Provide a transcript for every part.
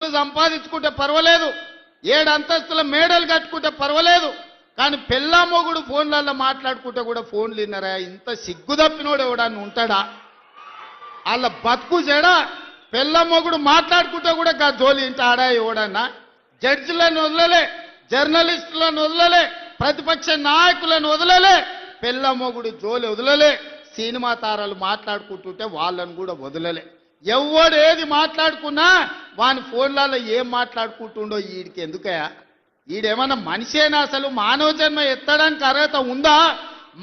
కోట్లు సంపాదించుకుంటే పర్వాలేదు, 7 అంతస్తుల మేడలు కట్టుకుంటే పర్వాలేదు, కానీ పెళ్ళా మొగుడు ఫోన్లలో మాట్లాడుకుంటే కూడా ఫోన్లు విన్నారా? ఇంత సిగ్గు తప్పినోడు ఎవడన్నా ఉంటాడా? వాళ్ళ బతుకు చెడా. పెళ్ళా మొగుడు మాట్లాడుకుంటే కూడా గా జోలి ఇంట ఆడా ఎవడన్నా? జడ్జిలను వదలలే, జర్నలిస్టులను వదలలే, ప్రతిపక్ష నాయకులను వదలలే, పెళ్ళా మొగుడు జోలి వదలలే, సినిమా తారాలు మాట్లాడుకుంటుంటే వాళ్ళను కూడా వదలలే. ఎవడు ఏది మాట్లాడుకున్నా వాని ఫోన్లలో ఏం మాట్లాడుకుంటుండో వీడికి ఎందుకయా? వీడేమన్నా మనిషేనా? అసలు మానవ జన్మ ఎత్తడానికి అర్హత ఉందా?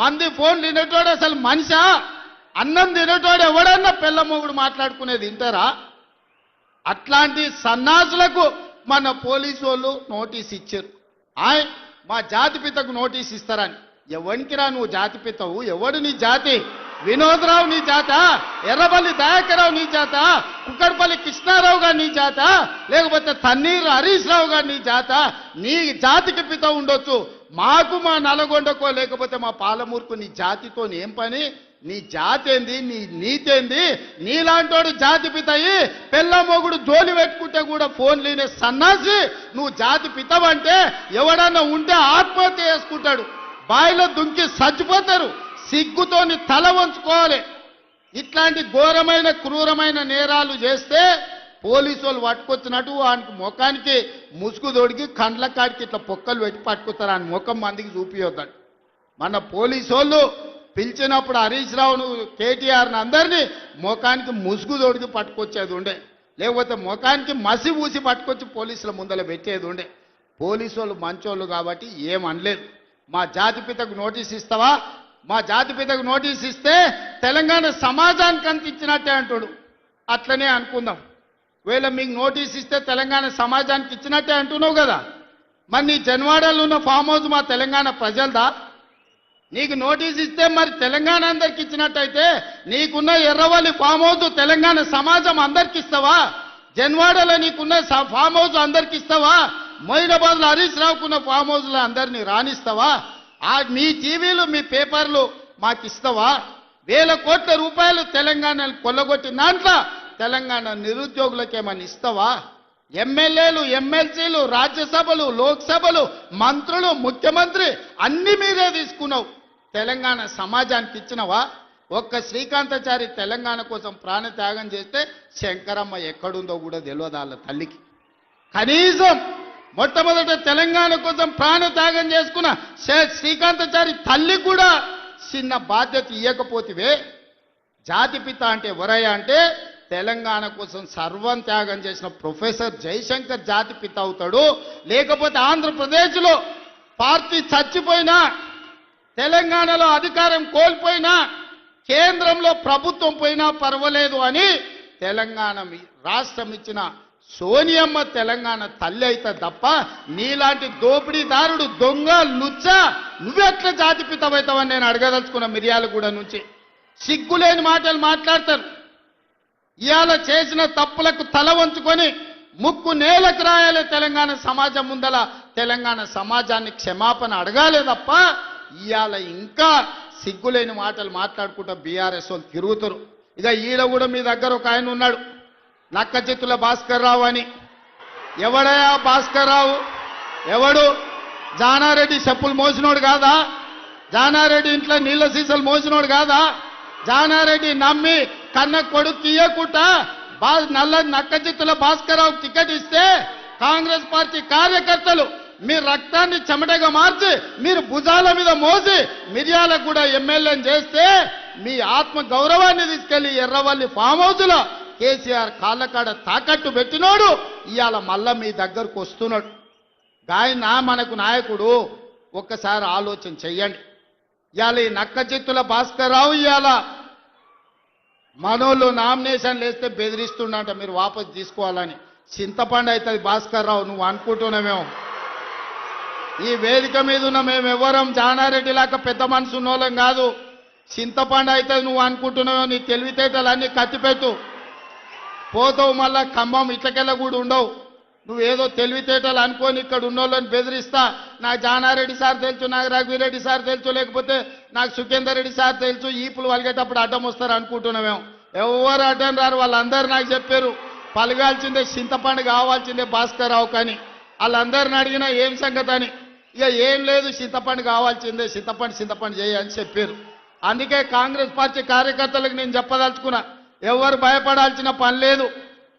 మంది ఫోన్ తినేటోడు అసలు మనిషా? అన్నం తినేటోడు ఎవడన్నా పెళ్ళ మొగుడు మాట్లాడుకునేది వింటారా? అట్లాంటి సన్నాసులకు మన పోలీసు వాళ్ళు నోటీస్ ఇచ్చారు. మా జాతిపితకు నోటీస్ ఇస్తారని. ఎవరికి రా నువ్వు జాతిపితవు? ఎవడు నీ జాతి? వినోదరావు నీ జాత? ఎర్రబల్లి దయాకరావు నీ జాత? కుక్కడపల్లి కృష్ణారావు గారు నీ జాత? లేకపోతే తన్నీరు హరీష్ రావు గారు నీ జాత? నీ జాతికి పిత ఉండొచ్చు, మాకు మా నల్గొండకో లేకపోతే మా పాలమూరుకు నీ జాతితో ఏం పని? నీ జాతి ఏంది? నీ నీతేంది? నీలాంటోడు జాతి పితయి పెళ్ళ మొగుడు జోలి పెట్టుకుంటే కూడా ఫోన్ లేనే సన్నాసి నువ్వు జాతి పితవంటే ఎవడన్నా ఉంటే ఆత్మహత్య చేసుకుంటాడు, బాయిలో దుంకి చచ్చిపోతారు. సిగ్గుతోని తల వంచుకోవాలి. ఇట్లాంటి ఘోరమైన క్రూరమైన నేరాలు చేస్తే పోలీసు వాళ్ళు పట్టుకొచ్చినట్టు వానికి ముఖానికి ముసుగు తొడిగి కండ్ల కాడికి ఇట్లా పొక్కలు పెట్టి పట్టుకుతారు. ఆయన ముఖం మందికి చూపియొద్దాడు. మన పోలీసు వాళ్ళు పిలిచినప్పుడు హరీష్ రావును కేటీఆర్ని అందరినీ ముఖానికి ముసుగు తొడిగి పట్టుకొచ్చేది ఉండే, లేకపోతే ముఖానికి మసి ఊసి పట్టుకొచ్చి పోలీసుల ముందర పెట్టేది ఉండే. పోలీసు వాళ్ళు మంచోళ్ళు కాబట్టి ఏమనలేదు. మా జాతిపితకు నోటీస్ ఇస్తావా? మా జాతిపితకు నోటీస్ ఇస్తే తెలంగాణ సమాజానికి అంత ఇచ్చినట్టే అంటాడు. అట్లనే అనుకుందాం. ఒకవేళ మీకు నోటీస్ ఇస్తే తెలంగాణ సమాజానికి ఇచ్చినట్టే అంటున్నావు కదా, మరి నీ జన్వాడలో ఉన్న ఫామ్ హౌస్ మా తెలంగాణ ప్రజలదా? నీకు నోటీస్ ఇస్తే మరి తెలంగాణ అందరికి ఇచ్చినట్టయితే నీకున్న ఎర్రవల్లి ఫామ్ హౌస్ తెలంగాణ సమాజం అందరికి ఇస్తావా? జన్వాడలో నీకున్న ఫామ్ హౌస్ అందరికి ఇస్తావా? మొయినాబాద్లో హరీష్ రావుకున్న ఫామ్ హౌస్లో అందరినీ రాణిస్తావా? మీ టీవీలు మీ పేపర్లు మాకు ఇస్తావా? 1000 కోట్ల రూపాయలు తెలంగాణను కొల్లగొట్టిన దాంట్లో తెలంగాణ నిరుద్యోగులకు ఏమని ఇస్తావా? ఎమ్మెల్యేలు, ఎమ్మెల్సీలు, రాజ్యసభలు, లోక్సభలు, మంత్రులు, ముఖ్యమంత్రి అన్ని మీరే తీసుకున్నావు. తెలంగాణ సమాజానికి ఇచ్చినవా? ఒక్క శ్రీకాంతాచారి తెలంగాణ కోసం ప్రాణత్యాగం చేస్తే శంకరమ్మ ఎక్కడుందో కూడా తెలియదు వాళ్ళ తల్లికి. కనీసం మొట్టమొదట తెలంగాణ కోసం ప్రాణత్యాగం చేసుకున్న శ్రీకాంతాచారి తల్లి కూడా చిన్న బాధ్యత ఇవ్వకపోతివే. జాతిపిత అంటే ఎవరయ్యా అంటే తెలంగాణ కోసం సర్వం త్యాగం చేసిన ప్రొఫెసర్ జయశంకర్ జాతిపిత అవుతాడు. లేకపోతే ఆంధ్రప్రదేశ్లో పార్టీ చచ్చిపోయినా, తెలంగాణలో అధికారం కోల్పోయినా, కేంద్రంలో ప్రభుత్వం పోయినా పర్వాలేదు అని తెలంగాణ రాష్ట్రం ఇచ్చిన సోనియమ్మ తెలంగాణ తల్లి అయితే తప్ప నీలాంటి దోపిడీదారుడు దొంగ లుచ్చ నువ్వెట్లా జాతిపితమవుతావని నేను అడగదలుచుకున్న. మిర్యాలగూడ నుంచి సిగ్గులేని మాటలు మాట్లాడతారు. ఇవాళ చేసిన తప్పులకు తల వంచుకొని ముక్కు నేలకు రాయాలి. తెలంగాణ సమాజం ముందల తెలంగాణ సమాజాన్ని క్షమాపణ అడగాలి తప్ప ఇవాళ ఇంకా సిగ్గులేని మాటలు మాట్లాడుకుంటూ బీఆర్ఎస్ వాళ్ళు తిరుగుతారు. ఇక ఈడ కూడా మీ దగ్గర ఒక ఆయన ఉన్నాడు, నక్కచిత్తుల భాస్కర్ రావు అని. ఎవడయా భాస్కర్ రావు? ఎవడు? జానారెడ్డి చెప్పులు మోసినోడు కాదా? జానారెడ్డి ఇంట్లో నీళ్ళ సీసాలు మోసినోడు కాదా? జానారెడ్డి నమ్మి కన్న కొడుకు ఇయ్యకుండా నక్కచిత్తుల భాస్కర్ రావు టికెట్ ఇస్తే కాంగ్రెస్ పార్టీ కార్యకర్తలు మీ రక్తాన్ని చెమటగా మార్చి మీరు భుజాల మీద మోసి మిర్యాలగూడ ఎమ్మెల్యేని చేస్తే మీ ఆత్మ గౌరవాన్ని తీసుకెళ్లి ఎర్రవల్లి ఫామ్ హౌస్లో కేసీఆర్ కాళ్ళకాడ తాకట్టు పెట్టినోడు ఇవాళ మళ్ళా మీ దగ్గరకు వస్తున్నాడు. గాయన మనకు నాయకుడు. ఒక్కసారి ఆలోచన చెయ్యండి. ఇవాళ ఈ నక్కచిత్తుల భాస్కర్ రావు ఇవాళ మనోళ్ళు నామినేషన్లు వేస్తే బెదిరిస్తుండంట మీరు వాపసు తీసుకోవాలని. చింతపండు అవుతుంది భాస్కర్ రావు, నువ్వు అనుకుంటున్నామేమో. ఈ వేదిక మీద ఉన్న మేము ఎవరం జానారెడ్డి లాగా పెద్ద మనసు ఉన్నోళ్ళం కాదు. చింతపండు అవుతుంది నువ్వు అనుకుంటున్నావు. నీ తెలివితేటలన్నీ కత్తిపెట్టు, పోతావు మళ్ళా ఖమ్మం ఇట్లకెళ్ళ కూడా ఉండవు. నువ్వేదో తెలివితేటలు అనుకొని ఇక్కడ ఉన్నోళ్ళని బెదిరిస్తా. నాకు జానారెడ్డి సార్ తెలుసు, నాకు రఘువీరెడ్డి సార్ తెలుసు, లేకపోతే నాకు సుఖేందర్ రెడ్డి సార్ తెలుసు, ఈపులు వలిగేటప్పుడు అడ్డం వస్తారు అనుకుంటున్నామేమో. ఎవరు అడ్డం రారు, వాళ్ళందరూ నాకు చెప్పారు. పలగాల్సిందే చింతపండు కావాల్సిందే భాస్కర్ రావు కానీ వాళ్ళందరిని అడిగినా ఏం సంగతి అని ఇక ఏం లేదు చింతపండు కావాల్సిందే చింతపండు చేయని చెప్పారు. అందుకే కాంగ్రెస్ పార్టీ కార్యకర్తలకు నేను చెప్పదలుచుకున్నా, ఎవరు భయపడాల్సిన పని లేదు.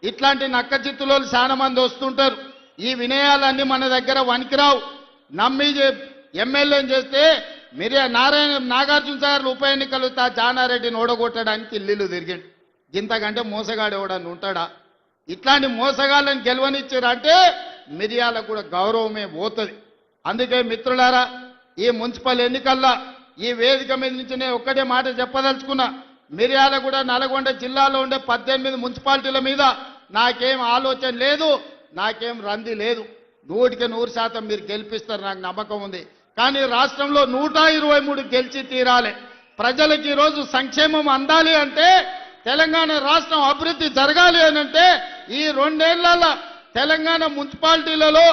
ఇట్లాంటి నక్క చిత్తులో చాలా మంది వస్తుంటారు. ఈ వినయాలన్నీ మన దగ్గర వనికిరావు. నమ్మి ఎమ్మెల్యేని చేస్తే మీరే నాగార్జున సాగర్ ఉప ఎన్నికలు జానారెడ్డిని ఓడగొట్టడానికి ఇల్లు తిరిగిండు. ఇంతకంటే మోసగాడు ఎవడని ఉంటాడా? ఇట్లాంటి మోసగాళ్ళని గెలవనిచ్చారంటే మిర్యాలకు కూడా గౌరవమే పోతుంది. అందుకే మిత్రులారా, ఈ మున్సిపల్ ఎన్నికల్లో ఈ వేదిక మీద నుంచి నేను ఒక్కటే మాట చెప్పదలుచుకున్నా. మిర్యాలగూడ నల్గొండ జిల్లాలో ఉండే 18 మున్సిపాలిటీల మీద నాకేం ఆలోచన లేదు, నాకేం రంది లేదు. 100% మీరు గెలిపిస్తారు, నాకు నమ్మకం ఉంది. కానీ రాష్ట్రంలో 123 గెలిచి తీరాలి. ప్రజలకు ఈరోజు సంక్షేమం అందాలి అంటే, తెలంగాణ రాష్ట్రం అభివృద్ధి జరగాలి అని అంటే ఈ 2 ఏళ్లలో తెలంగాణ మున్సిపాలిటీలలో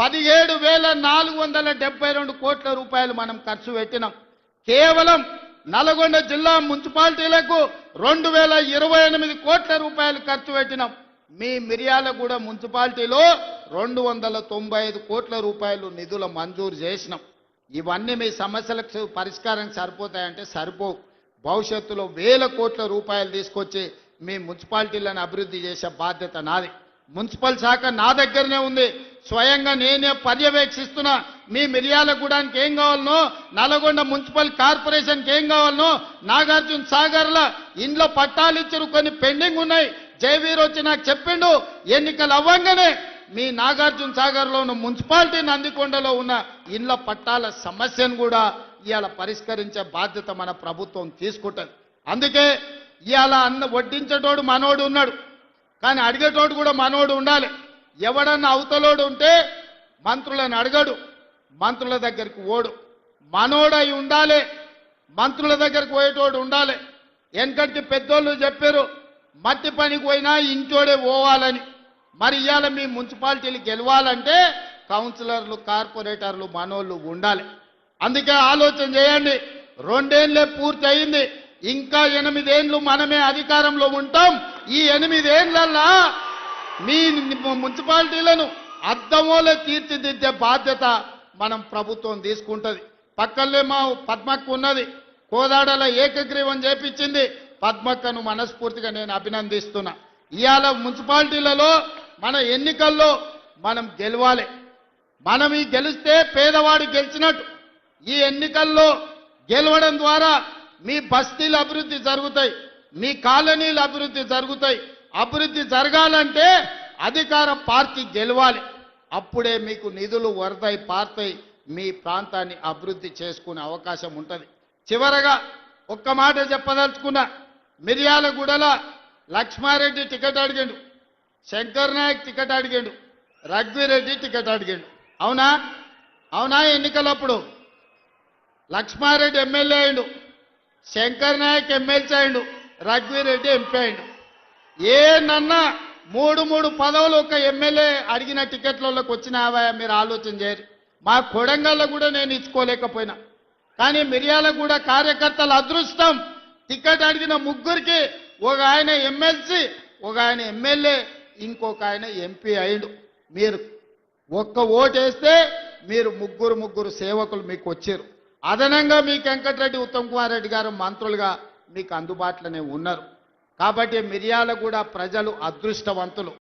17,472 కోట్ల రూపాయలు మనం ఖర్చు పెట్టినాం. కేవలం నల్గొండ జిల్లా మున్సిపాలిటీలకు 2,028 కోట్ల రూపాయలు ఖర్చు పెట్టినాం. మీ మిర్యాలగూడ మున్సిపాలిటీలో 295 కోట్ల రూపాయలు నిధుల మంజూరు చేసినాం. ఇవన్నీ మీ సమస్యలకు పరిష్కారం సరిపోతాయంటే సరిపోవు. భవిష్యత్తులో వేల కోట్ల రూపాయలు తీసుకొచ్చి మీ మున్సిపాలిటీలను అభివృద్ధి చేసే బాధ్యత నాది. మున్సిపల్ శాఖ నా దగ్గరనే ఉంది, స్వయంగా నేనే పర్యవేక్షిస్తున్నా. మీ మిర్యాలగూడానికి ఏం కావాలనో, నల్గొండ మున్సిపల్ కార్పొరేషన్కి ఏం కావాలనో, నాగార్జున సాగర్ల ఇండ్ల పట్టాలు ఇచ్చారు, కొన్ని పెండింగ్ ఉన్నాయి. జయవీర్ వచ్చి నాకు చెప్పిండు, ఎన్నికలు అవ్వంగానే మీ నాగార్జున సాగర్లో ఉన్న మున్సిపాలిటీ నందికొండలో ఉన్న ఇండ్ల పట్టాల సమస్యను కూడా ఇవాళ పరిష్కరించే బాధ్యత మన ప్రభుత్వం తీసుకుంటుంది. అందుకే ఇవాళ వడ్డించేటోడు మనోడు ఉన్నాడు, కానీ అడిగేటోడు కూడా మనోడు ఉండాలి. ఎవడన్నా అవతలోడు ఉంటే మంత్రులను అడగడు, మంత్రుల దగ్గరికి ఓడు. మనోడై ఉండాలి, మంత్రుల దగ్గరికి పోయేటోడు ఉండాలి. వెనకటికి పెద్దోళ్ళు చెప్పారు, మట్టి పనికి పోయినా ఇంటోడే పోవాలని. మరి ఇవాళ మీ మున్సిపాలిటీలు గెలవాలంటే కౌన్సిలర్లు, కార్పొరేటర్లు మనోళ్ళు ఉండాలి. అందుకే ఆలోచన చేయండి. 2 ఏళ్లే పూర్తి అయింది, ఇంకా 8 ఏళ్ళు మనమే అధికారంలో ఉంటాం. ఈ 8 ఏళ్లల్లా మీ మున్సిపాలిటీలను అద్దమోలే తీర్చిదిద్దే బాధ్యత మనం ప్రభుత్వం తీసుకుంటుంది. పక్కనే మా పద్మక్క ఉన్నది, కోదాడల ఏకగ్రీవం చేపించింది. పద్మక్కను మనస్ఫూర్తిగా నేను అభినందిస్తున్నా. ఇవాళ మున్సిపాలిటీలలో మన ఎన్నికల్లో మనం గెలవాలి. మనం ఈ గెలిస్తే పేదవాడు గెలిచినట్టు. ఈ ఎన్నికల్లో గెలవడం ద్వారా మీ బస్తీలు అభివృద్ధి జరుగుతాయి, మీ కాలనీలు అభివృద్ధి జరుగుతాయి. అభివృద్ధి జరగాలంటే అధికార పార్టీ గెలవాలి. అప్పుడే మీకు నిధులు వరదై పారుతాయి, మీ ప్రాంతాన్ని అభివృద్ధి చేసుకునే అవకాశం ఉంటుంది. చివరగా ఒక్క మాట చెప్పదలుచుకున్నా. మిర్యాలగూడలో లక్ష్మారెడ్డి టికెట్ అడిగాడు, శంకర్ నాయక్ టికెట్ అడిగాడు, రఘువీరెడ్డి టికెట్ అడిగాడు. అవునా? ఎన్నికలప్పుడు లక్ష్మారెడ్డి ఎమ్మెల్యే అయిండు, శంకర్ నాయక్ ఎమ్మెల్సీ అయిండు, రఘువీరెడ్డి ఎంపీ అయిండు. ఏనన్నా 3 పదవులు ఒక ఎమ్మెల్యే అడిగిన టికెట్లలోకి వచ్చినావా? మీరు ఆలోచన చేయరు. మా కొడంగల్లో కూడా నేను ఇచ్చుకోలేకపోయినా. కానీ మిర్యాలగూడ కార్యకర్తల అదృష్టం, టికెట్ అడిగిన ముగ్గురికి ఒక ఆయన ఎమ్మెల్సీ, ఒక ఆయన ఎమ్మెల్యే, ఇంకొక ఆయన ఎంపీ అయిండు. మీరు ఒక్క ఓటేస్తే మీరు ముగ్గురు సేవకులు మీకు వచ్చారు. అదనంగా మీకు వెంకటరెడ్డి, ఉత్తమ్ కుమార్ రెడ్డి గారు మంత్రులుగా మీకు అందుబాటులోనే ఉన్నారు. కాబట్టి మిర్యాలగూడ ప్రజలు అదృష్టవంతులు.